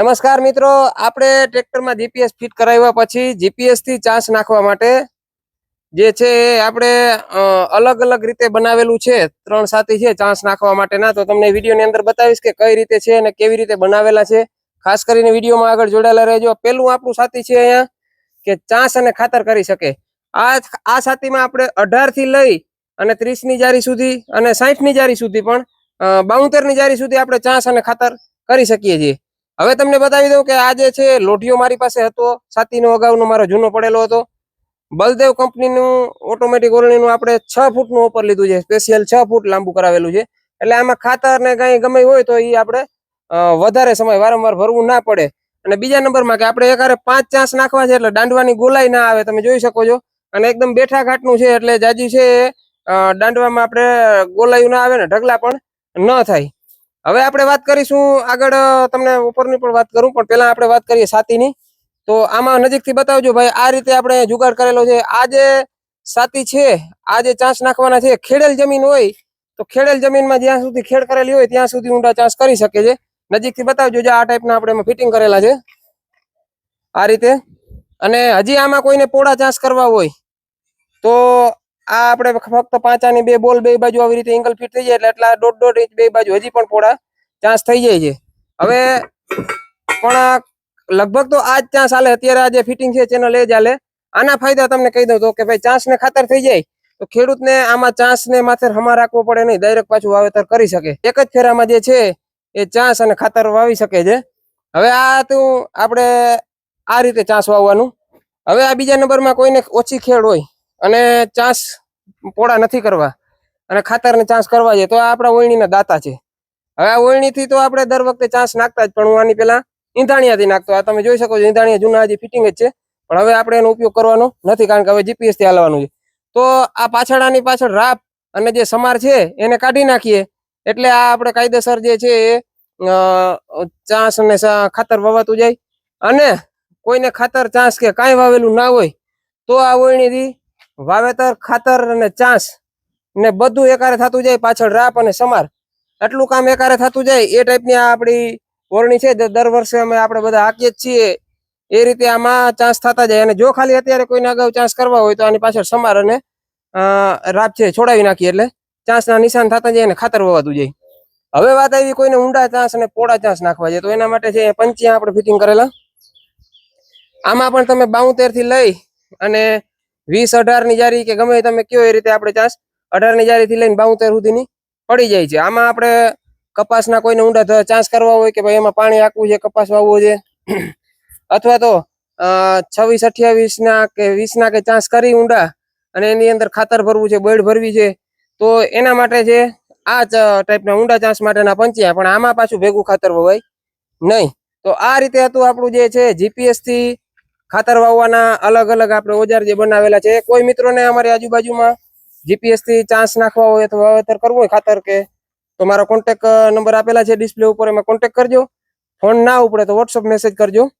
નમસ્કાર મિત્રો, આપણે ટ્રેક્ટરમાં જીપીએસ ફિટ કરાવ્યા પછી જીપીએસ થી ચાંસ નાખવા માટે જે છે આપણે અલગ અલગ રીતે બનાવેલું છે। 3 સાથી છે ચાંસ નાખવા માટેના, તો તમને વિડીયોની અંદર બતાવીશ કે કઈ રીતે છે અને કેવી રીતે બનાવેલા છે। ખાસ કરીને વિડીયોમાં આગળ જોડાયેલા રહેજો। પહેલું આપણું સાથી છે અહીંયા કે ચાંસ અને ખાતર કરી શકે। આ સાથીમાં આપણે 18 થી લઈ અને 30 ની જારી સુધી અને 60 ની જારી સુધી પણ 72 ની જારી સુધી આપણે ચાંસ અને ખાતર કરી શકીએ છીએ। હવે તમને બતાવી દઉં કે આ જે છે લોઢિયો મારી પાસે હતો, સાતીનો અગાઉનો મારો જૂનો પડેલો હતો। બલદેવ કંપનીનું ઓટોમેટિક ઓરણીનું આપણે 6 ફૂટનું ઉપર લીધું છે, સ્પેશિયલ 6 ફૂટ લાંબુ કરાવેલું છે। એટલે આમાં ખાતર ને કઈ ગમે હોય તો એ આપણે વધારે સમય વારંવાર ભરવું ના પડે। અને બીજા નંબરમાં કે આપણે એકારે 5 ચાંસ નાખવા છે એટલે દાંડવાની ગોલાઈ ના આવે, તમે જોઈ શકો છો। અને એકદમ બેઠા ઘાટનું છે એટલે જાજી છે દાંડવામાં આપણે ગોલાયું ના આવે ને ઢગલા પણ ન થાય। હવે આપણે વાત કરીશું આગળ, તમને ઉપરની પણ વાત કરું, પણ પહેલા આપણે વાત કરીએ સાતીની। તો આમાં નજીકથી બતાવજો ભાઈ, આ રીતે આપણે જુગાડ કરેલો છે। આ જે સાતી છે, આ જે ચાંસ નાખવાના છે, ખેડેલ જમીન હોય તો ખેડેલ જમીનમાં જ્યાં સુધી ખેડ કરેલી હોય ત્યાં સુધી ઊંડા ચાંસ કરી શકે છે। નજીકથી બતાવજો, જે આ ટાઈપના આપણે ફિટિંગ કરેલા છે આ રીતે। અને હજી આમાં કોઈને પોળા ચાંસ કરવા હોય તો આ આપણે ફક્ત 5 આની 2 બોલ બે બાજુ આવી રીતે એંગલ ફિટ થઈ જાય એટલે એટલા 1.5 ઇંચ બે બાજુ હજી પણ પોળા ચાંસ થઈ જાય છે। હવે પણ લગભગ તો આ જ ચાંસ હાલે અત્યારે, આ જે ફિટિંગ છે ચેનલ એ જ હાલે। આના ફાયદા તમને કહી દઉં તો કે ભાઈ ચાંસ ને ખાતર થઈ જાય તો ખેડૂતને આમાં ચાંસ ને માથે હમા રાખવો પડે નહીં, ડાયરેક્ટ પાછું વાવેતર કરી શકે। એક જ ફેરામાં જે છે એ ચાંસ અને ખાતર વાવી શકે છે। હવે આ તો આપણે આ રીતે ચાંસ વાવવાનું। હવે આ બીજા નંબરમાં કોઈને ઓછી ખેડ હોય અને ચાંસ પોળા નથી કરવા અને ખાતર ને ચાંસ કરવા છે તો આ આપણા ઓયણીના દાતા છે। હવે આ ઓયણીથી તો આપણે દર વખતે ચાંસ નાખતા જ, પણ હું આની પેલા ઈંધાણીયાથી નાખતો। આ તમે જોઈ શકો છો, ઈંધાણીયા જૂના હજી ફિટિંગ જ છે, પણ હવે આપણે એનો ઉપયોગ કરવાનો નથી કારણ કે હવે જીપીએસ થી હાલવાનું છે। તો આ પાછળ આની પાછળ રાપ અને જે સમાર છે એને કાઢી નાખીએ એટલે આ આપણે કાયદેસર જે છે એ ચાંસ અને ખાતર વવાતું જાય। અને કોઈને ખાતર ચાંસ કે કાંઈ વાવેલું ના હોય તો આ ઓયણીથી વાવેતર, ખાતર અને ચાંસ ને બધું એકારે થતું જાય। પાછળ રાપ અને સમાર આટલું કામ એકારે થતું જાય। એ ટાઈપની આ આપણી ઓરણી છે, દર વર્ષે અમે આપણે બધા હાકીએ જ છીએ। એ રીતે આમાં ચાન્સ થતા જાય। અને જો ખાલી અત્યારે કોઈને અગાઉ ચાન્સ કરવા હોય તો આની પાછળ સમાર અને રાપ છે છોડાવી નાખીએ એટલે ચાન્સના નિશાન થતા જાય અને ખાતર વવાતું જાય। હવે વાત આવી કોઈને ઊંડા ચાન્સ અને પોળા ચાન્સ નાખવા છે તો એના માટે છે પંચિયા આપણે ફિટિંગ કરેલા। આમાં પણ તમે 72 થી લઈ અને 20, 18 ની જારી કે ગમે તમે કયો એ રીતે આપણે ચાન્સ 18 ની જારી થી લઈને 72 સુધીની પડી જાય છે। આમાં આપણે કપાસના કોઈને ઊંડા ચાન્સ કરવા હોય કે ભાઈ એમાં પાણી આખવું છે, કપાસ વાવવો છે, અથવા તો 26, 28 ના કે 20 ના કે ચાન્સ કરી ઊંડા અને એની અંદર ખાતર ભરવું છે, બળ ભરવી છે, તો એના માટે છે આ ટાઈપના ઊંડા ચાન્સ માટેના પંચિયા। પણ આમાં પાછું ભેગું ખાતર વવાય નહીં। તો આ રીતે હતું આપણું જે છે જીપીએસ થી ખાતર વાવવાના અલગ અલગ આપણે ઓજાર જે બનાવેલા છે। કોઈ મિત્રોને અમારી આજુબાજુમાં જીપીએસ થી ચાન્સ નાખવા હોય અથવા વાવેતર કરવું હોય ખાતર કે, તો મારો કોન્ટેક નંબર આપેલા છે ડિસ્પ્લે ઉપર, એમાં કોન્ટેક કરજો। ફોન ના ઉપડે તો વોટ્સઅપ મેસેજ કરજો।